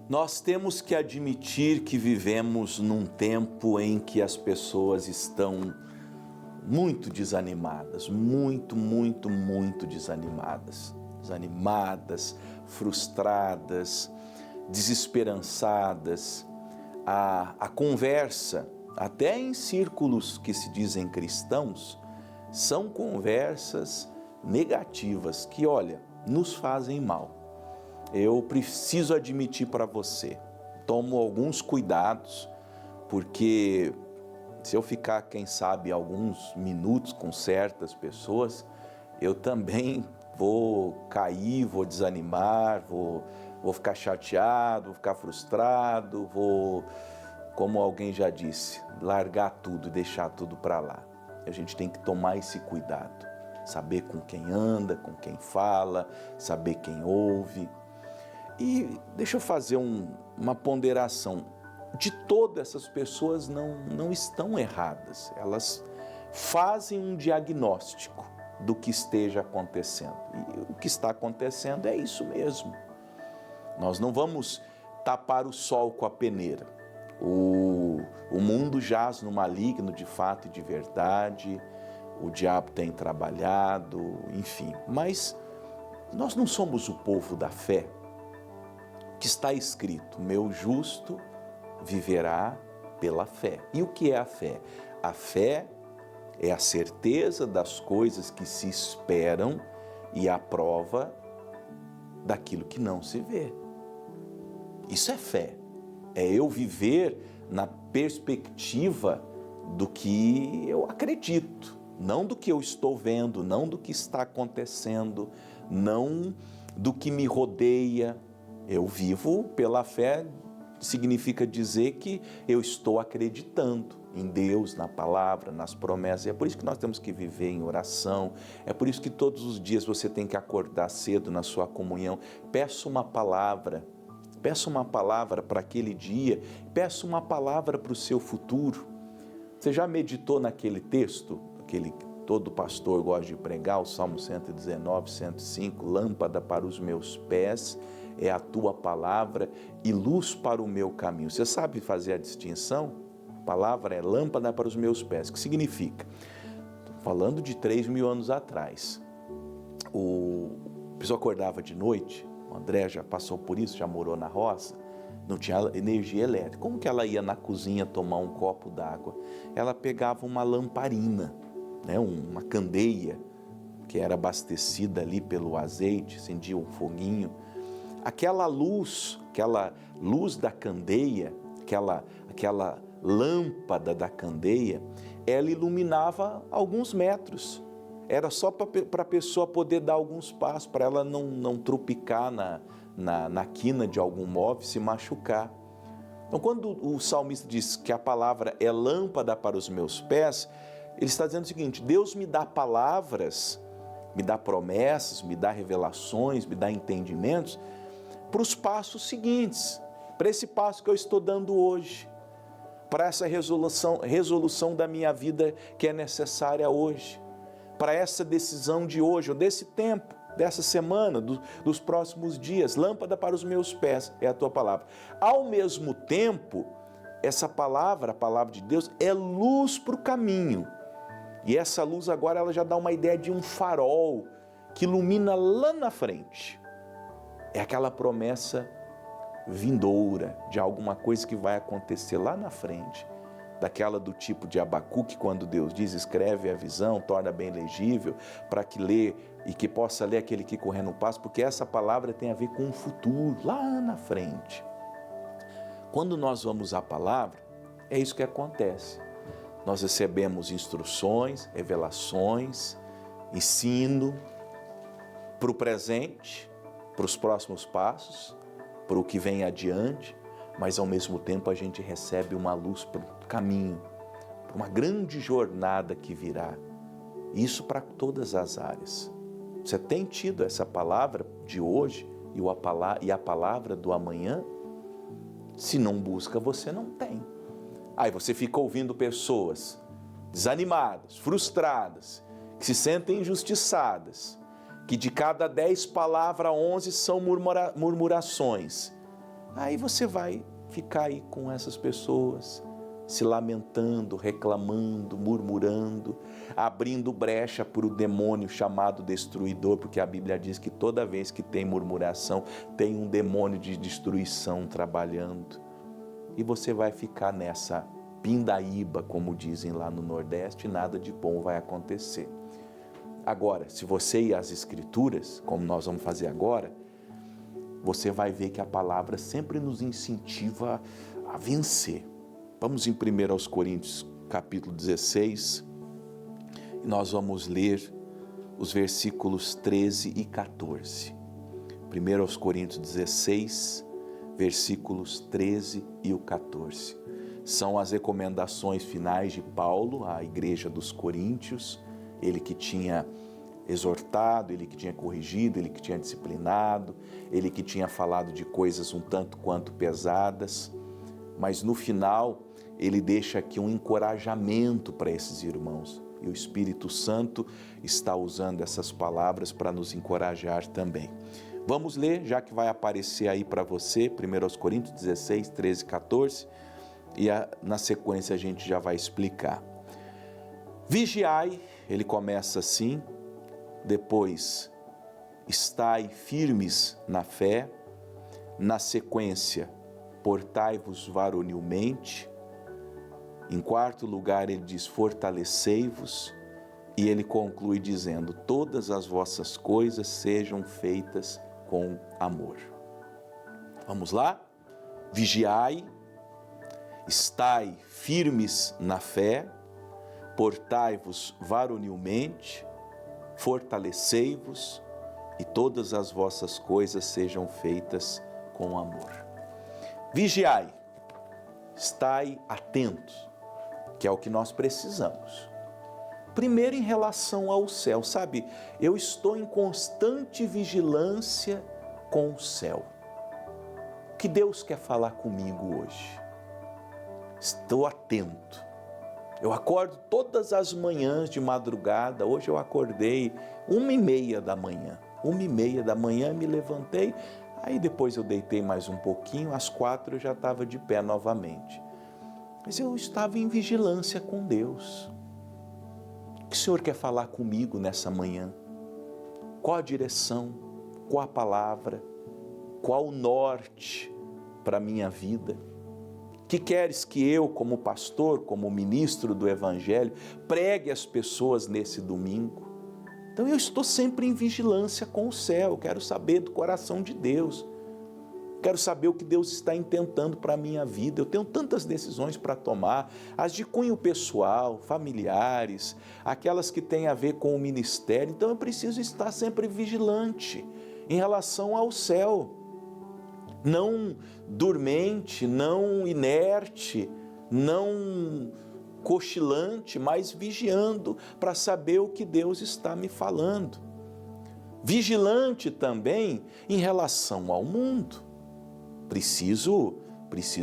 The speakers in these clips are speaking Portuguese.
Nós temos que admitir que vivemos num tempo em que as pessoas estão muito desanimadas, muito desanimadas. Desanimadas, frustradas, desesperançadas. A conversa, até em círculos que se dizem cristãos, são conversas negativas que, olha, nos fazem mal. Eu preciso admitir para você, tomo alguns cuidados, porque se eu ficar, quem sabe, alguns minutos com certas pessoas, eu também vou cair, vou desanimar, vou ficar chateado, vou ficar frustrado, vou, como alguém já disse, largar tudo e deixar tudo para lá. A gente tem que tomar esse cuidado, saber com quem anda, com quem fala, saber quem ouve. E deixa eu fazer uma ponderação. De todas essas pessoas não estão erradas. Elas fazem um diagnóstico do que esteja acontecendo. E o que está acontecendo é isso mesmo. Nós não vamos tapar o sol com a peneira. O mundo jaz no maligno de fato e de verdade. O diabo tem trabalhado, enfim. Mas nós não somos o povo da fé. Que está escrito, meu justo viverá pela fé. E o que é a fé? A fé é a certeza das coisas que se esperam e a prova daquilo que não se vê. Isso é fé. É eu viver na perspectiva do que eu acredito, não do que eu estou vendo, não do que está acontecendo, não do que me rodeia. Eu vivo pela fé, significa dizer que eu estou acreditando em Deus, na palavra, nas promessas. E é por isso que nós temos que viver em oração, é por isso que todos os dias você tem que acordar cedo na sua comunhão. Peça uma palavra para aquele dia, peça uma palavra para o seu futuro. Você já meditou naquele texto, aquele que todo pastor gosta de pregar, o Salmo 119, 105, lâmpada para os meus pés é a tua palavra e luz para o meu caminho. Você sabe fazer a distinção? A palavra é lâmpada para os meus pés. O que significa? Estou falando de 3.000 anos atrás. A pessoa acordava de noite, o André já passou por isso, já morou na roça, não tinha energia elétrica. Como que ela ia na cozinha tomar um copo d'água? Ela pegava uma lamparina, né, uma candeia, que era abastecida ali pelo azeite, acendia um foguinho. Aquela luz da candeia, aquela lâmpada da candeia, ela iluminava alguns metros. Era só para a pessoa poder dar alguns passos, para ela não tropicar na quina de algum móvel, se machucar. Então, quando o salmista diz que a palavra é lâmpada para os meus pés, ele está dizendo o seguinte: Deus me dá palavras, me dá promessas, me dá revelações, me dá entendimentos, para os passos seguintes, para esse passo que eu estou dando hoje, para essa resolução da minha vida que é necessária hoje, para essa decisão de hoje, ou desse tempo, dessa semana, dos próximos dias. Lâmpada para os meus pés é a tua palavra. Ao mesmo tempo, essa palavra, a palavra de Deus, é luz para o caminho. E essa luz agora ela já dá uma ideia de um farol que ilumina lá na frente. É aquela promessa vindoura de alguma coisa que vai acontecer lá na frente, daquela do tipo de Abacuque, quando Deus diz, escreve a visão, torna bem legível, para que lê e que possa ler aquele que correr no passo, porque essa palavra tem a ver com o futuro, lá na frente. Quando nós vamos à palavra, é isso que acontece. Nós recebemos instruções, revelações, ensino para o presente, para os próximos passos, para o que vem adiante, mas ao mesmo tempo a gente recebe uma luz para o caminho, para uma grande jornada que virá. Isso para todas as áreas. Você tem tido essa palavra de hoje e a palavra do amanhã? Se não busca, você não tem. Aí você fica ouvindo pessoas desanimadas, frustradas, que se sentem injustiçadas, que de cada 10 palavras, 11 são murmurações. Aí você vai ficar aí com essas pessoas, se lamentando, reclamando, murmurando, abrindo brecha para o demônio chamado destruidor, porque a Bíblia diz que toda vez que tem murmuração, tem um demônio de destruição trabalhando. E você vai ficar nessa pindaíba, como dizem lá no Nordeste, e nada de bom vai acontecer. Agora, se você ir às Escrituras, como nós vamos fazer agora, você vai ver que a palavra sempre nos incentiva a vencer. Vamos em 1 Coríntios, capítulo 16, e nós vamos ler os versículos 13 e 14. 1 Coríntios 16, versículos 13 e o 14. São as recomendações finais de Paulo à igreja dos Coríntios, ele que tinha exortado, ele que tinha corrigido, ele que tinha disciplinado, ele que tinha falado de coisas um tanto quanto pesadas, mas no final ele deixa aqui um encorajamento para esses irmãos. E o Espírito Santo está usando essas palavras para nos encorajar também. Vamos ler, já que vai aparecer aí para você, 1 Coríntios 16, 13 e 14, e na sequência a gente já vai explicar. Vigiai, ele começa assim, depois estai firmes na fé, na sequência, portai-vos varonilmente, em quarto lugar ele diz fortalecei-vos, e ele conclui dizendo todas as vossas coisas sejam feitas com amor. Vamos lá? Vigiai, estai firmes na fé, portai-vos varonilmente, fortalecei-vos e todas as vossas coisas sejam feitas com amor. Vigiai, estai atentos, que é o que nós precisamos. Primeiro em relação ao céu, sabe? Eu estou em constante vigilância com o céu. O que Deus quer falar comigo hoje? Estou atento. Eu acordo todas as manhãs de madrugada. Hoje eu acordei 1h30 da manhã. 1h30 da manhã me levantei, aí depois eu deitei mais um pouquinho, às 4 eu já estava de pé novamente. Mas eu estava em vigilância com Deus. O que o Senhor quer falar comigo nessa manhã? Qual a direção? Qual a palavra? Qual o norte para a minha vida? Que queres que eu, como pastor, como ministro do Evangelho, pregue às pessoas nesse domingo? Então eu estou sempre em vigilância com o céu, quero saber do coração de Deus, quero saber o que Deus está intentando para a minha vida. Eu tenho tantas decisões para tomar, as de cunho pessoal, familiares, aquelas que têm a ver com o ministério, então eu preciso estar sempre vigilante em relação ao céu. Não dormente, não inerte, não cochilante, mas vigiando para saber o que Deus está me falando. Vigilante também em relação ao mundo. Preciso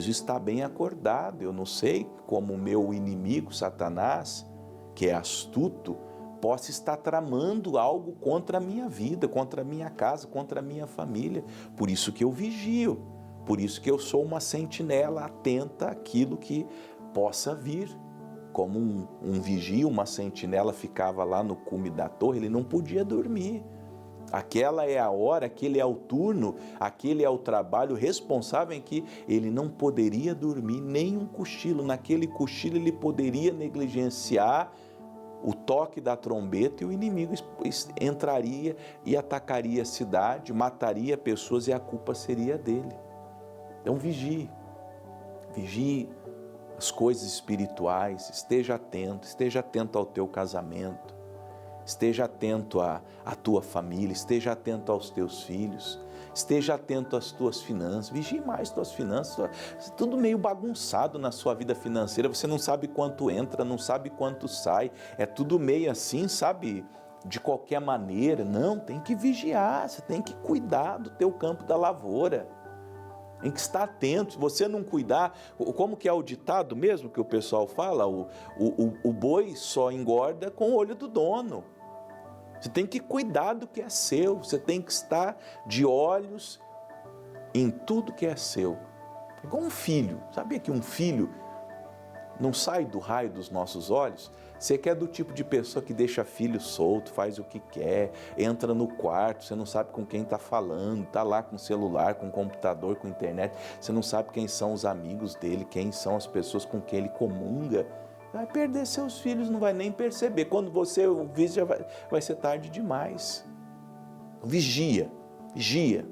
estar bem acordado. Eu não sei como o meu inimigo, Satanás, que é astuto, possa estar tramando algo contra a minha vida, contra a minha casa, contra a minha família. Por isso que eu vigio, por isso que eu sou uma sentinela atenta àquilo que possa vir. Como um vigia, uma sentinela ficava lá no cume da torre, ele não podia dormir. Aquela é a hora, aquele é o turno, aquele é o trabalho responsável em que ele não poderia dormir, nem um cochilo. Naquele cochilo ele poderia negligenciar o toque da trombeta e o inimigo entraria e atacaria a cidade, mataria pessoas e a culpa seria dele. Então vigie as coisas espirituais, esteja atento ao teu casamento, esteja atento à tua família, esteja atento aos teus filhos, esteja atento às tuas finanças, vigie mais tuas finanças, tudo meio bagunçado na sua vida financeira, você não sabe quanto entra, não sabe quanto sai, é tudo meio assim, sabe, de qualquer maneira. Não, tem que vigiar, você tem que cuidar do teu campo da lavoura, tem que estar atento. Se você não cuidar, como que é o ditado mesmo que o pessoal fala, o boi só engorda com o olho do dono. Você tem que cuidar do que é seu, você tem que estar de olhos em tudo que é seu. É igual um filho. Sabia que um filho não sai do raio dos nossos olhos? Você que é do tipo de pessoa que deixa filho solto, faz o que quer, entra no quarto, você não sabe com quem está falando, está lá com celular, com computador, com internet, você não sabe quem são os amigos dele, quem são as pessoas com quem ele comunga. Vai perder seus filhos, não vai nem perceber. Quando você ouvir, já vai ser tarde demais. Vigia, vigia.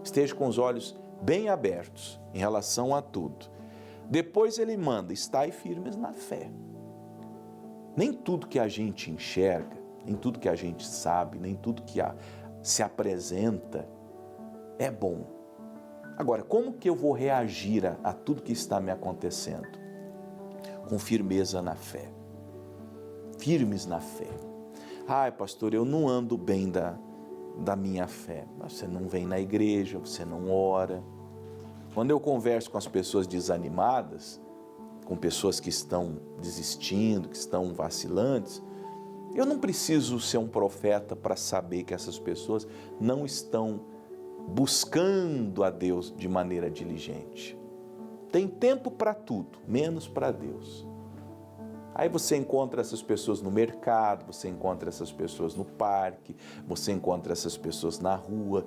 Esteja com os olhos bem abertos em relação a tudo. Depois ele manda, estai firmes na fé. Nem tudo que a gente enxerga, nem tudo que a gente sabe, nem tudo que se apresenta é bom. Agora, como que eu vou reagir a tudo que está me acontecendo? Com firmeza na fé. Firmes na fé. Ai, pastor, eu não ando bem da minha fé. Você não vem na igreja, você não ora. Quando eu converso com as pessoas desanimadas, com pessoas que estão desistindo, que estão vacilantes, eu não preciso ser um profeta para saber que essas pessoas não estão buscando a Deus de maneira diligente. Tem tempo para tudo, menos para Deus. Aí você encontra essas pessoas no mercado, você encontra essas pessoas no parque, você encontra essas pessoas na rua.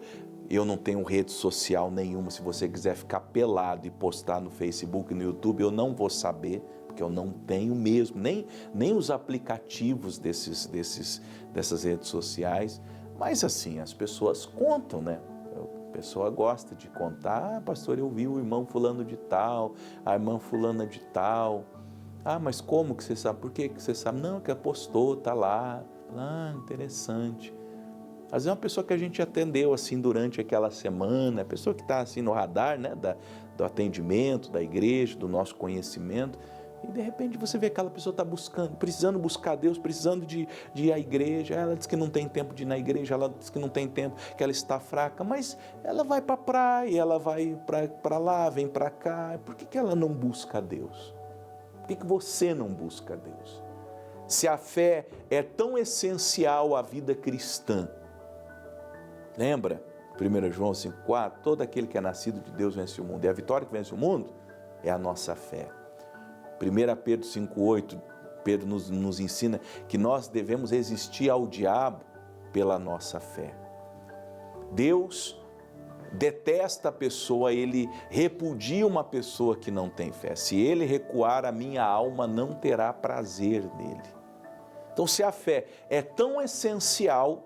Eu não tenho rede social nenhuma. Se você quiser ficar pelado e postar no Facebook e no YouTube, eu não vou saber, porque eu não tenho mesmo, nem os aplicativos dessas redes sociais. Mas assim, as pessoas contam, né? A pessoa gosta de contar. Ah, pastor, eu vi o irmão fulano de tal, a irmã fulana de tal. Ah, mas como que você sabe? Por que você sabe? Não, que postou, está lá. Ah, interessante. Às vezes é uma pessoa que a gente atendeu assim durante aquela semana, a pessoa que está assim no radar, né, do atendimento, da igreja, do nosso conhecimento, e de repente você vê que aquela pessoa está buscando, precisando buscar Deus, precisando de ir à igreja. Ela diz que não tem tempo de ir na igreja, ela diz que não tem tempo, que ela está fraca, mas ela vai para a praia, ela vai para lá, vem para cá. Por que ela não busca Deus? Por que você não busca Deus? Se a fé é tão essencial à vida cristã, lembra? 1 João 5,4, todo aquele que é nascido de Deus vence o mundo. E a vitória que vence o mundo é a nossa fé. 1 Pedro 5,8, Pedro nos ensina que nós devemos resistir ao diabo pela nossa fé. Deus detesta a pessoa, ele repudia uma pessoa que não tem fé. Se ele recuar, a minha alma não terá prazer nele. Então, se a fé é tão essencial,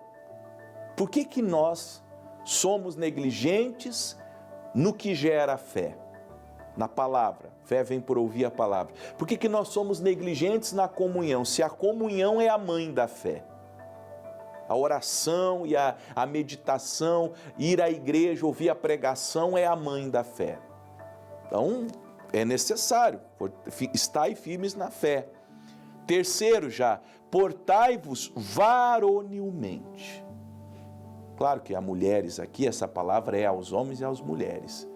por que nós somos negligentes no que gera fé? Na palavra. Fé vem por ouvir a palavra. Por que nós somos negligentes na comunhão? Se a comunhão é a mãe da fé. A oração e a meditação, ir à igreja, ouvir a pregação é a mãe da fé. Então, é necessário, estai firmes na fé. Terceiro já, portai-vos varonilmente. Claro que há mulheres aqui, essa palavra é aos homens e às mulheres.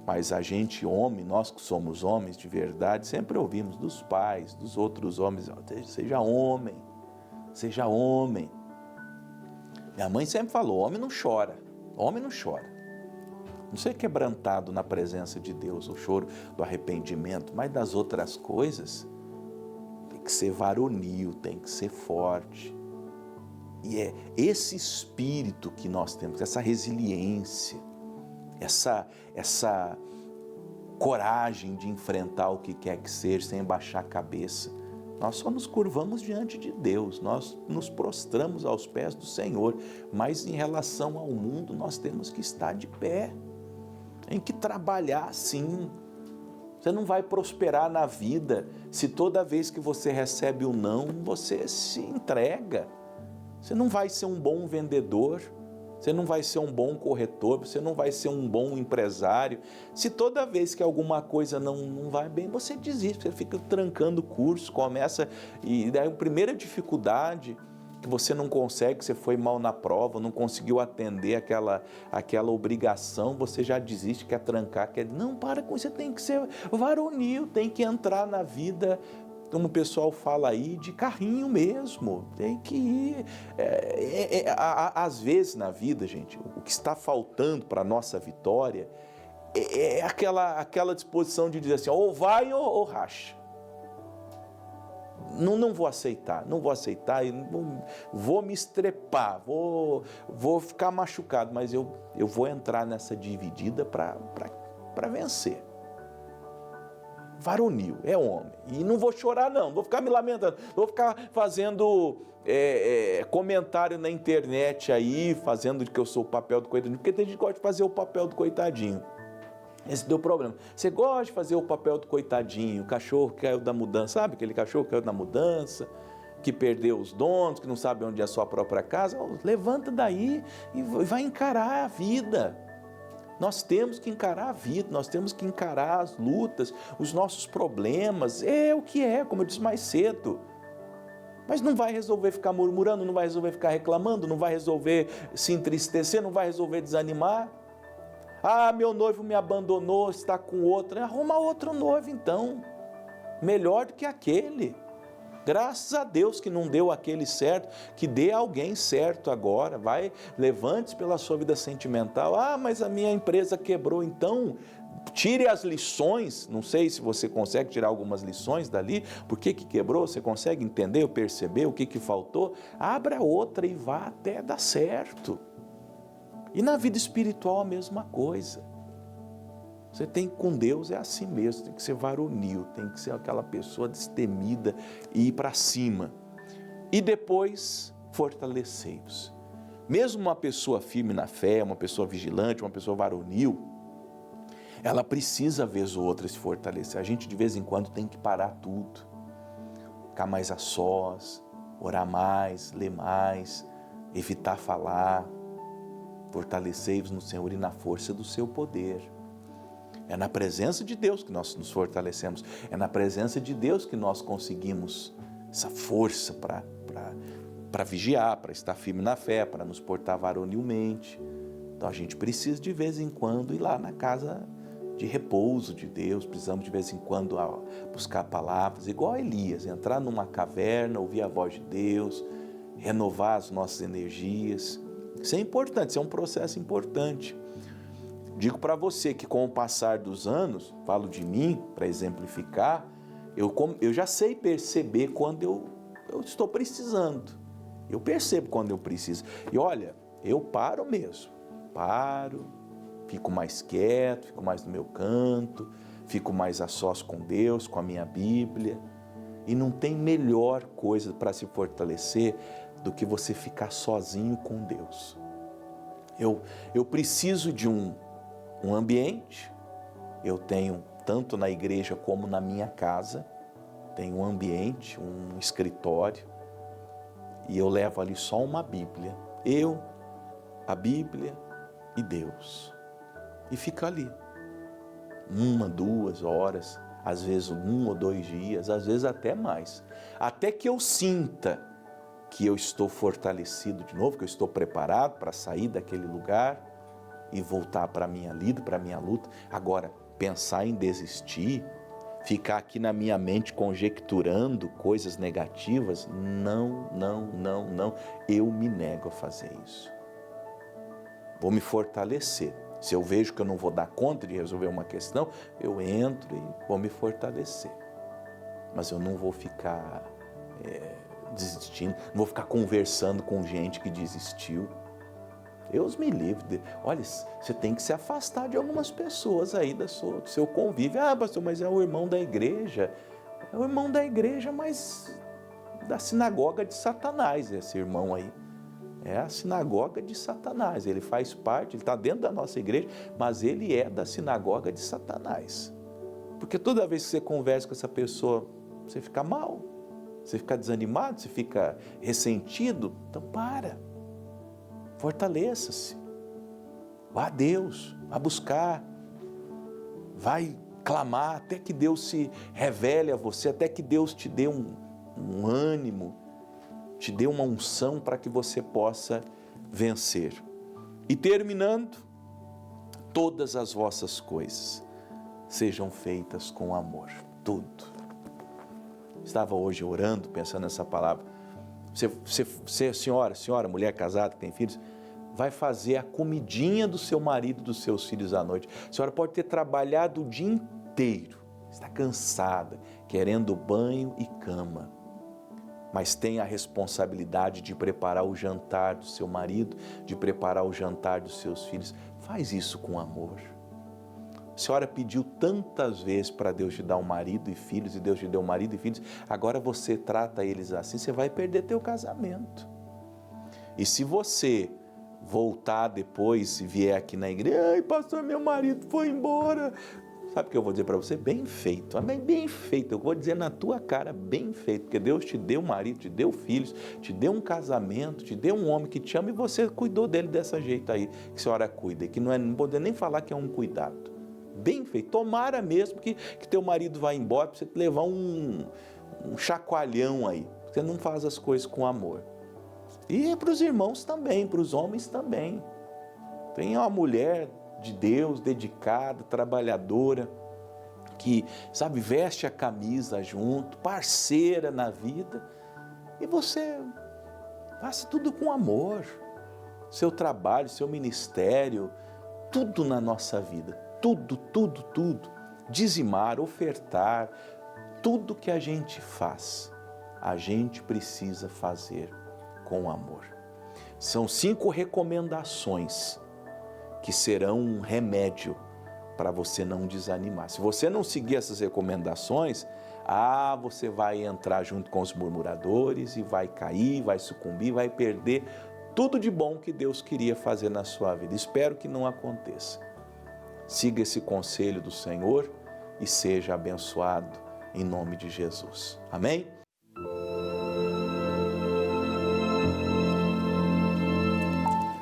Mas a gente, homem, nós que somos homens de verdade, sempre ouvimos dos pais, dos outros homens, seja homem, seja homem. Minha mãe sempre falou, homem não chora, homem não chora. Não ser quebrantado na presença de Deus, o choro do arrependimento, mas das outras coisas, tem que ser varonil, tem que ser forte. E é esse espírito que nós temos, essa resiliência, essa coragem de enfrentar o que quer que seja, sem baixar a cabeça. Nós só nos curvamos diante de Deus, nós nos prostramos aos pés do Senhor, mas em relação ao mundo nós temos que estar de pé, tem que trabalhar sim. Você não vai prosperar na vida se toda vez que você recebe o não, você se entrega. Você não vai ser um bom vendedor, você não vai ser um bom corretor, você não vai ser um bom empresário. Se toda vez que alguma coisa não vai bem, você desiste, você fica trancando o curso, começa, e daí a primeira dificuldade que você não consegue, você foi mal na prova, não conseguiu atender aquela obrigação, você já desiste, quer trancar, não, para com isso, você tem que ser varonil, tem que entrar na vida como o pessoal fala aí, de carrinho mesmo. Tem que ir. Às vezes na vida, gente, o que está faltando para a nossa vitória é aquela disposição de dizer assim, ou vai ou racha. Não vou aceitar, vou me estrepar, vou ficar machucado, mas eu vou entrar nessa dividida para vencer. Varonil, é homem. E não vou chorar não vou ficar me lamentando, não vou ficar fazendo comentário na internet aí, fazendo de que eu sou o papel do coitadinho, porque tem gente que gosta de fazer o papel do coitadinho. Esse deu problema. Você gosta de fazer o papel do coitadinho, o cachorro que caiu da mudança, sabe aquele cachorro que caiu da mudança, que perdeu os donos, que não sabe onde é a sua própria casa? Levanta daí e vai encarar a vida. Nós temos que encarar a vida, nós temos que encarar as lutas, os nossos problemas, é o que é, como eu disse mais cedo. Mas não vai resolver ficar murmurando, não vai resolver ficar reclamando, não vai resolver se entristecer, não vai resolver desanimar. Ah, meu noivo me abandonou, está com outro. Arruma outro noivo então, melhor do que aquele. Graças a Deus que não deu aquele certo, que dê alguém certo agora. Vai, levante-se pela sua vida sentimental. Ah, mas a minha empresa quebrou, então tire as lições. Não sei se você consegue tirar algumas lições dali. Por que quebrou? Você consegue entender ou perceber o que faltou? Abra outra e vá até dar certo. E na vida espiritual a mesma coisa. Você tem com Deus, é assim mesmo, tem que ser varonil, tem que ser aquela pessoa destemida e ir para cima. E depois, fortalecei-vos. Mesmo uma pessoa firme na fé, uma pessoa vigilante, uma pessoa varonil, ela precisa, vez ou outra, se fortalecer. A gente, de vez em quando, tem que parar tudo. Ficar mais a sós, orar mais, ler mais, evitar falar. Fortalecei-vos no Senhor e na força do seu poder. É na presença de Deus que nós nos fortalecemos. É na presença de Deus que nós conseguimos essa força para vigiar, para estar firme na fé, para nos portar varonilmente. Então a gente precisa de vez em quando ir lá na casa de repouso de Deus. Precisamos de vez em quando buscar palavras, igual a Elias, entrar numa caverna, ouvir a voz de Deus, renovar as nossas energias. Isso é importante, isso é um processo importante. Digo para você que com o passar dos anos, falo de mim para exemplificar, eu já sei perceber quando eu estou precisando. Eu percebo quando eu preciso. E olha, eu paro mesmo. Fico mais quieto, fico mais no meu canto, fico mais a sós com Deus, com a minha Bíblia. E não tem melhor coisa para se fortalecer do que você ficar sozinho com Deus. Eu preciso de um ambiente, eu tenho tanto na igreja como na minha casa, tenho um ambiente, um escritório, e eu levo ali só uma Bíblia, a Bíblia e Deus, e fico ali, 1, 2 horas, às vezes 1 ou 2 dias, às vezes até mais, até que eu sinta que eu estou fortalecido de novo, que eu estou preparado para sair daquele lugar e voltar para a minha lida, para a minha luta. Agora, pensar em desistir, ficar aqui na minha mente conjecturando coisas negativas, não. Eu me nego a fazer isso. Vou me fortalecer. Se eu vejo que eu não vou dar conta de resolver uma questão, eu entro e vou me fortalecer. Mas eu não vou ficar desistindo, não vou ficar conversando com gente que desistiu. Deus me livre. Olha, você tem que se afastar de algumas pessoas aí do seu convívio. Ah, pastor, mas é o irmão da igreja. É o irmão da igreja, mas da sinagoga de Satanás, esse irmão aí. É a sinagoga de Satanás. Ele faz parte, ele está dentro da nossa igreja, mas ele é da sinagoga de Satanás. Porque toda vez que você conversa com essa pessoa, você fica mal, você fica desanimado, você fica ressentido. Então fortaleça-se, vá a Deus, vá buscar, vai clamar até que Deus se revele a você, até que Deus te dê um ânimo, te dê uma unção para que você possa vencer. E terminando, todas as vossas coisas sejam feitas com amor, tudo. Estava hoje orando, pensando nessa palavra. Você, senhora, mulher casada que tem filhos, vai fazer a comidinha do seu marido, dos seus filhos à noite. A senhora pode ter trabalhado o dia inteiro, está cansada, querendo banho e cama, mas tem a responsabilidade de preparar o jantar do seu marido, de preparar o jantar dos seus filhos. Faz isso com amor. A senhora pediu tantas vezes para Deus te dar um marido e filhos, e Deus te deu um marido e filhos, agora você trata eles assim, você vai perder teu casamento. E se você voltar depois e vier aqui na igreja, ai pastor, meu marido foi embora, sabe o que eu vou dizer para você? Bem feito, amém? Bem feito, eu vou dizer na tua cara, bem feito, porque Deus te deu um marido, te deu filhos, te deu um casamento, te deu um homem que te ama e você cuidou dele dessa jeito aí, que a senhora cuida, que não poder nem falar que é um cuidado. Bem feito, tomara mesmo que teu marido vá embora para você levar um chacoalhão aí, você não faz as coisas com amor. E para os irmãos também, para os homens também. Tem uma mulher de Deus, dedicada, trabalhadora, que, sabe, veste a camisa junto, parceira na vida, e você faça tudo com amor. Seu trabalho, seu ministério, tudo na nossa vida, tudo. Dizimar, ofertar, tudo que a gente faz, a gente precisa fazer com amor. São 5 recomendações que serão um remédio para você não desanimar. Se você não seguir essas recomendações, você vai entrar junto com os murmuradores e vai cair, vai sucumbir, vai perder tudo de bom que Deus queria fazer na sua vida. Espero que não aconteça. Siga esse conselho do Senhor e seja abençoado em nome de Jesus. Amém?